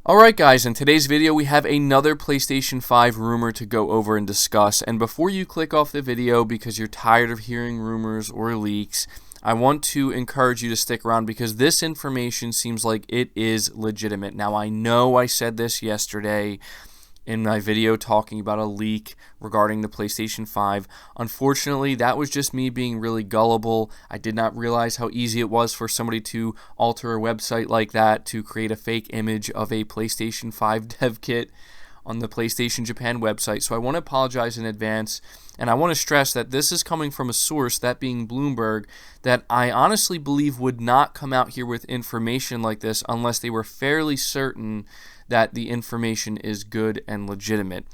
Alright guys, in today's video we have another PlayStation 5 rumor to go over and discuss, and before you click off the video because you're tired of hearing rumors or leaks, I want to encourage you to stick around because this information seems like it is legitimate. Now I know I said this yesterday in my video talking about a leak regarding the PlayStation 5. Unfortunately, that was just me being really gullible. I did not realize how easy it was for somebody to alter a website like that to create a fake image of a PlayStation 5 dev kit on the PlayStation Japan website. So I want to apologize in advance, and I want to stress that this is coming from a source, that being Bloomberg, that I honestly believe would not come out here with information like this unless they were fairly certain that the information is good and legitimate.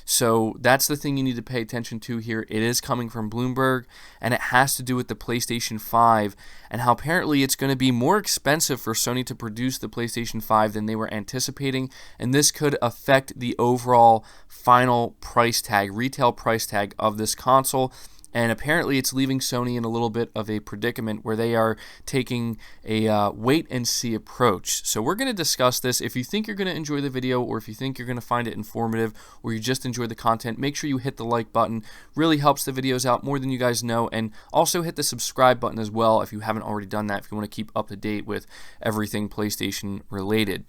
So that's the thing you need to pay attention to here. It is coming from Bloomberg, and it has to do with the PlayStation 5 and how apparently it's going to be more expensive for Sony to produce the PlayStation 5 than they were anticipating, and this could affect the overall final price tag, retail price tag of this console. And apparently it's leaving Sony in a little bit of a predicament where they are taking a wait-and-see approach. So we're going to discuss this. If you think you're going to enjoy the video, or if you think you're going to find it informative, or you just enjoy the content, make sure you hit the like button. Really helps the videos out more than you guys know. And also hit the subscribe button as well if you haven't already done that, if you want to keep up to date with everything PlayStation related.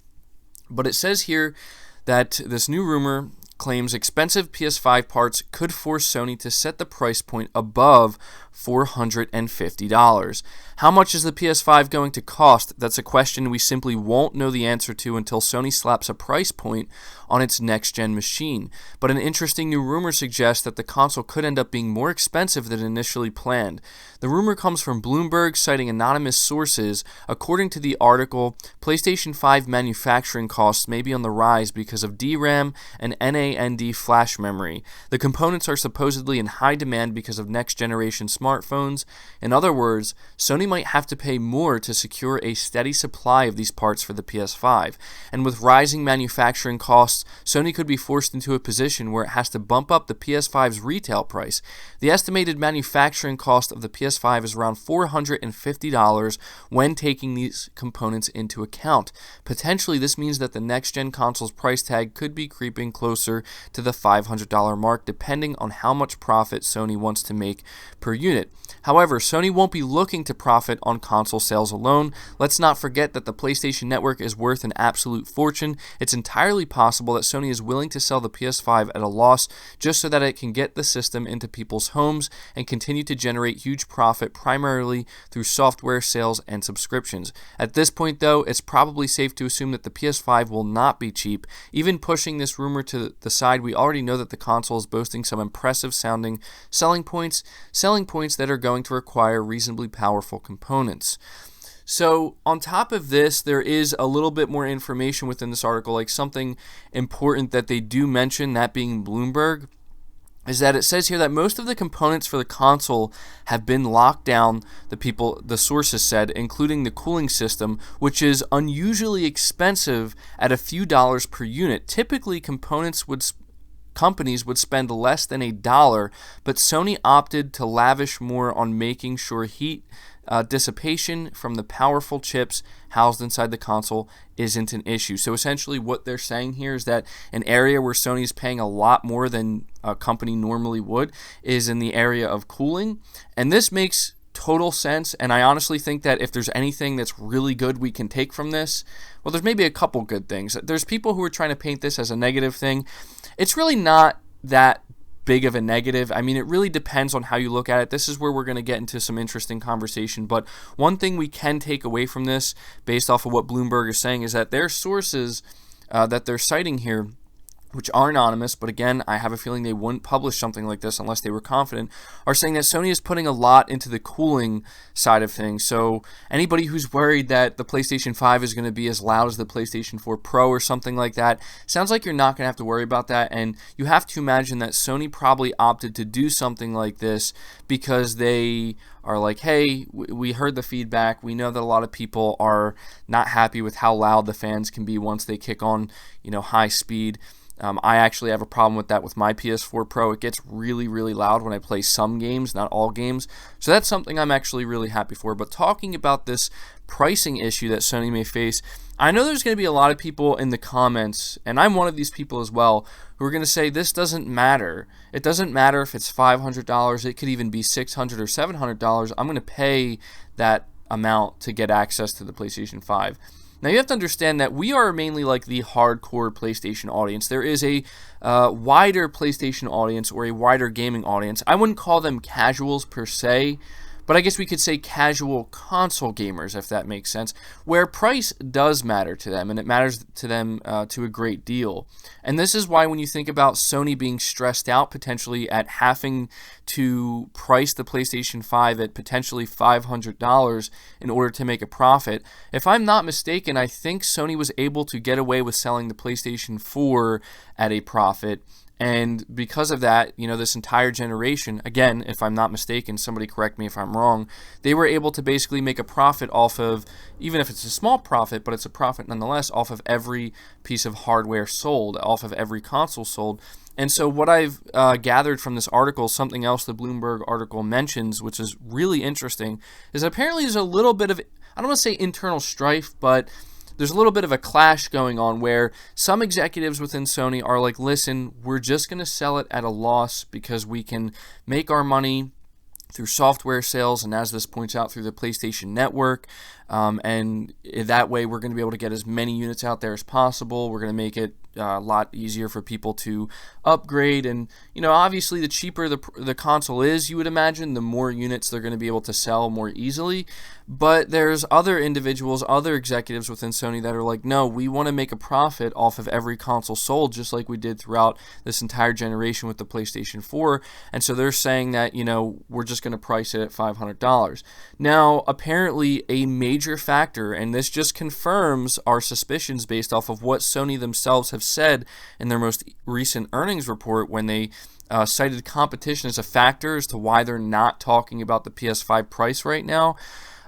But it says here that this new rumor claims expensive PS5 parts could force Sony to set the price point above $450. How much is the PS5 going to cost? That's a question we simply won't know the answer to until Sony slaps a price point on its next-gen machine. But an interesting new rumor suggests that the console could end up being more expensive than initially planned. The rumor comes from Bloomberg, citing anonymous sources. According to the article, PlayStation 5 manufacturing costs may be on the rise because of DRAM and NAND flash memory. The components are supposedly in high demand because of next-generation smartphones. In other words, Sony might have to pay more to secure a steady supply of these parts for the PS5. And with rising manufacturing costs, Sony could be forced into a position where it has to bump up the PS5's retail price. The estimated manufacturing cost of the PS5 is around $450 when taking these components into account. Potentially, this means that the next-gen console's price tag could be creeping closer to the $500 mark, depending on how much profit Sony wants to make per unit. However, Sony won't be looking to profit on console sales alone. Let's not forget that the PlayStation Network is worth an absolute fortune. It's entirely possible that Sony is willing to sell the PS5 at a loss just so that it can get the system into people's homes and continue to generate huge profit primarily through software sales and subscriptions. At this point, though, it's probably safe to assume that the PS5 will not be cheap. Even pushing this rumor to the side, we already know that the console is boasting some impressive sounding selling points that are going to require reasonably powerful components. So on top of this, there is a little bit more information within this article, like something important that they do mention, that being Bloomberg, is that it says here that most of the components for the console have been locked down, the sources said, including the cooling system, which is unusually expensive at a few dollars per unit. Typically, companies would spend less than $1, but Sony opted to lavish more on making sure heat dissipation from the powerful chips housed inside the console isn't an issue. So essentially what they're saying here is that an area where Sony's paying a lot more than a company normally would is in the area of cooling, and this makes total sense. And I honestly think that if there's anything that's really good we can take from this, well, there's maybe a couple good things. There's people who are trying to paint this as a negative thing. It's really not that big of a negative. I mean, it really depends on how you look at it. This is where we're going to get into some interesting conversation. But one thing we can take away from this, based off of what Bloomberg is saying, is that their sources that they're citing here, which are anonymous, but again, I have a feeling they wouldn't publish something like this unless they were confident, are saying that Sony is putting a lot into the cooling side of things. So anybody who's worried that the PlayStation 5 is going to be as loud as the PlayStation 4 Pro or something like that, sounds like you're not going to have to worry about that. And you have to imagine that Sony probably opted to do something like this because they are like, hey, we heard the feedback. We know that a lot of people are not happy with how loud the fans can be once they kick on, high speed. I actually have a problem with that with my PS4 Pro. It gets really, really loud when I play some games, not all games. So that's something I'm actually really happy for. But talking about this pricing issue that Sony may face, I know there's going to be a lot of people in the comments, and I'm one of these people as well, who are going to say this doesn't matter. It doesn't matter if it's $500. It could even be $600 or $700. I'm going to pay that amount to get access to the PlayStation 5. Now, you have to understand that we are mainly like the hardcore PlayStation audience. There is a wider PlayStation audience or a wider gaming audience. I wouldn't call them casuals per se, but I guess we could say casual console gamers, if that makes sense, where price does matter to them, and it matters to them to a great deal. And this is why when you think about Sony being stressed out potentially at having to price the PlayStation 5 at potentially $500 in order to make a profit, if I'm not mistaken, I think Sony was able to get away with selling the PlayStation 4 at a profit. And because of that, this entire generation, again, if I'm not mistaken, somebody correct me if I'm wrong, they were able to basically make a profit off of, even if it's a small profit, but it's a profit nonetheless, off of every piece of hardware sold, off of every console sold. And so what I've gathered from this article, something else the Bloomberg article mentions, which is really interesting, is apparently there's a little bit of, I don't want to say internal strife, but there's a little bit of a clash going on where some executives within Sony are like, listen, we're just going to sell it at a loss because we can make our money through software sales, and as this points out, through the PlayStation Network, and that way we're going to be able to get as many units out there as possible. We're going to make it a lot easier for people to upgrade, and obviously the cheaper the console is, you would imagine, the more units they're going to be able to sell more easily. But there's other individuals, other executives within Sony that are like, no, we want to make a profit off of every console sold, just like we did throughout this entire generation with the PlayStation 4. And so they're saying that, we're just going to price it at $500. Now, apparently a major factor, and this just confirms our suspicions based off of what Sony themselves have said in their most recent earnings report when they cited competition as a factor as to why they're not talking about the PS5 price right now.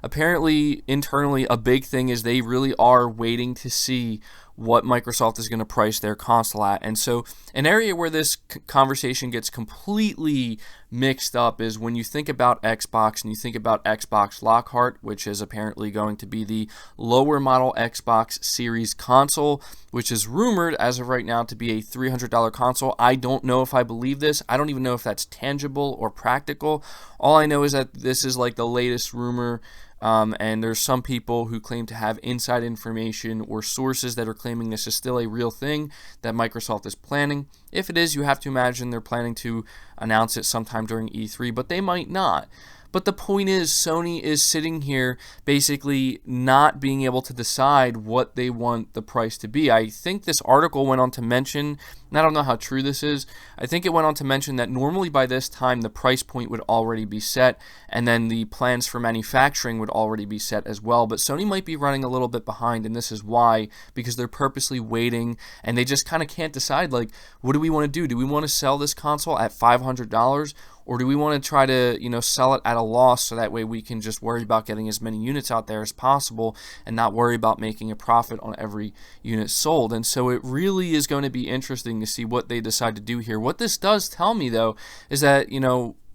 Apparently, internally, a big thing is they really are waiting to see what Microsoft is going to price their console at. And so an area where this conversation gets completely mixed up is when you think about Xbox and you think about Xbox Lockhart, which is apparently going to be the lower model Xbox Series console, which is rumored as of right now to be a $300 console. I don't know if I believe this. I don't even know if that's tangible or practical. All I know is that this is like the latest rumor. And there's some people who claim to have inside information or sources that are claiming this is still a real thing that Microsoft is planning. If it is, you have to imagine they're planning to announce it sometime during E3, but they might not. But the point is, Sony is sitting here basically not being able to decide what they want the price to be. I think this article went on to mention, and I don't know how true this is, I think it went on to mention that normally by this time the price point would already be set, and then the plans for manufacturing would already be set as well. But Sony might be running a little bit behind, and this is why, because they're purposely waiting, and they just kind of can't decide, like, what do we want to do? Do we want to sell this console at $500? Or do we want to try to, sell it at a loss so that way we can just worry about getting as many units out there as possible and not worry about making a profit on every unit sold? And so it really is going to be interesting to see what they decide to do here. What this does tell me, though, is that,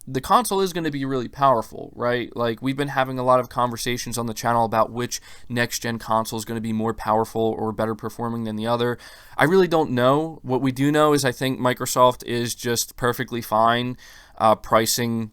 the console is going to be really powerful, right? Like, we've been having a lot of conversations on the channel about which next-gen console is going to be more powerful or better performing than the other. I really don't know. What we do know is I think Microsoft is just perfectly fine pricing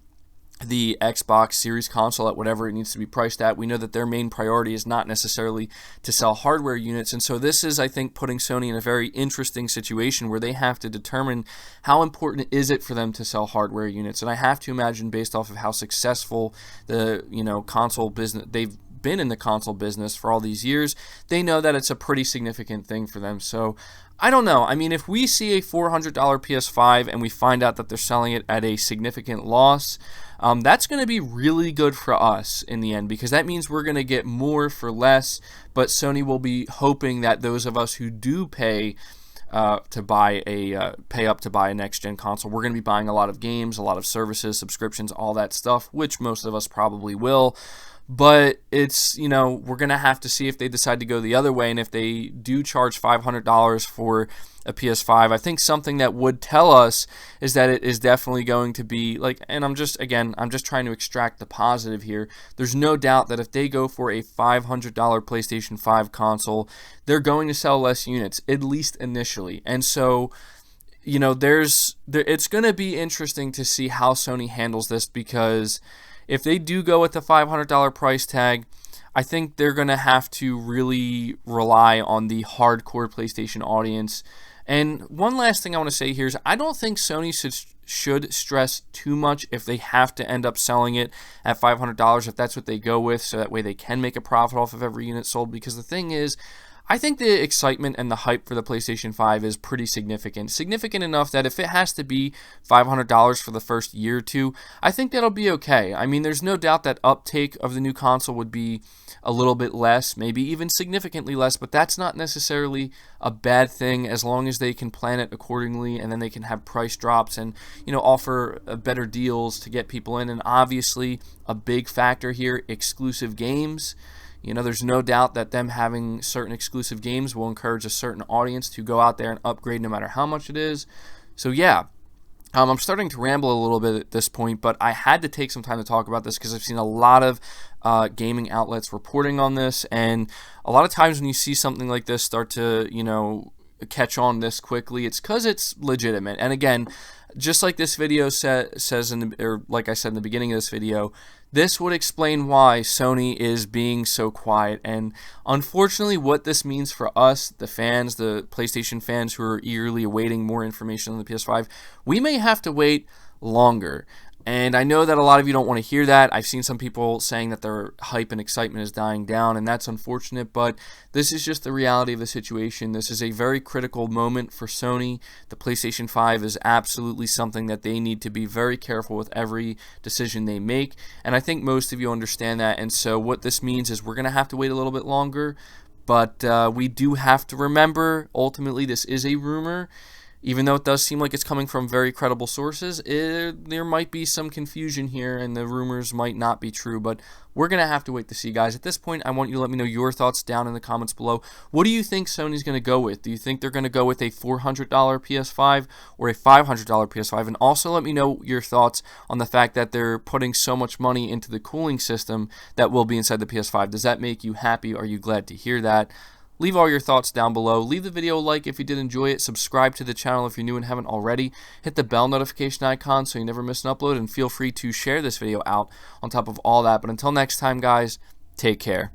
the Xbox Series console at whatever it needs to be priced at. We know that their main priority is not necessarily to sell hardware units, and so this is, I think, putting Sony in a very interesting situation where they have to determine how important is it for them to sell hardware units. And I have to imagine, based off of how successful the console business they've been in the console business for all these years, they know that it's a pretty significant thing for them. So I don't know. I mean, if we see a $400 PS5 and we find out that they're selling it at a significant loss, that's going to be really good for us in the end, because that means we're going to get more for less, but Sony will be hoping that those of us who do pay up to buy a next-gen console, we're going to be buying a lot of games, a lot of services, subscriptions, all that stuff, which most of us probably will. But it's, we're going to have to see if they decide to go the other way, and if they do charge $500 for a PS5. I think something that would tell us is that it is definitely going to be like, and I'm just trying to extract the positive here. There's no doubt that if they go for a $500 PlayStation 5 console, they're going to sell less units, at least initially. And so, it's going to be interesting to see how Sony handles this, because if they do go with the $500 price tag, I think they're going to have to really rely on the hardcore PlayStation audience. And one last thing I want to say here is I don't think Sony should stress too much if they have to end up selling it at $500, if that's what they go with, so that way they can make a profit off of every unit sold. Because the thing is, I think the excitement and the hype for the PlayStation 5 is pretty significant. Significant enough that if it has to be $500 for the first year or two, I think that'll be okay. I mean, there's no doubt that uptake of the new console would be a little bit less, maybe even significantly less, but that's not necessarily a bad thing as long as they can plan it accordingly, and then they can have price drops and, offer better deals to get people in. And obviously, a big factor here, exclusive games. There's no doubt that them having certain exclusive games will encourage a certain audience to go out there and upgrade no matter how much it is. So yeah, I'm starting to ramble a little bit at this point, but I had to take some time to talk about this because I've seen a lot of gaming outlets reporting on this, and a lot of times when you see something like this start to, catch on this quickly, it's because it's legitimate. And again, just like this video says, or like I said in the beginning of this video, this would explain why Sony is being so quiet. And unfortunately, what this means for us, the fans, the PlayStation fans who are eagerly awaiting more information on the PS5, we may have to wait longer. And I know that a lot of you don't want to hear that. I've seen some people saying that their hype and excitement is dying down, and that's unfortunate, but this is just the reality of the situation. This is a very critical moment for Sony. The PlayStation 5 is absolutely something that they need to be very careful with every decision they make, and I think most of you understand that. And so what this means is we're going to have to wait a little bit longer, but we do have to remember, ultimately, this is a rumor. Even though it does seem like it's coming from very credible sources, there might be some confusion here, and the rumors might not be true, but we're going to have to wait to see, guys. At this point, I want you to let me know your thoughts down in the comments below. What do you think Sony's going to go with? Do you think they're going to go with a $400 PS5 or a $500 PS5? And also let me know your thoughts on the fact that they're putting so much money into the cooling system that will be inside the PS5. Does that make you happy? Are you glad to hear that? Leave all your thoughts down below. Leave the video a like if you did enjoy it. Subscribe to the channel if you're new and haven't already. Hit the bell notification icon so you never miss an upload. And feel free to share this video out on top of all that. But until next time, guys, take care.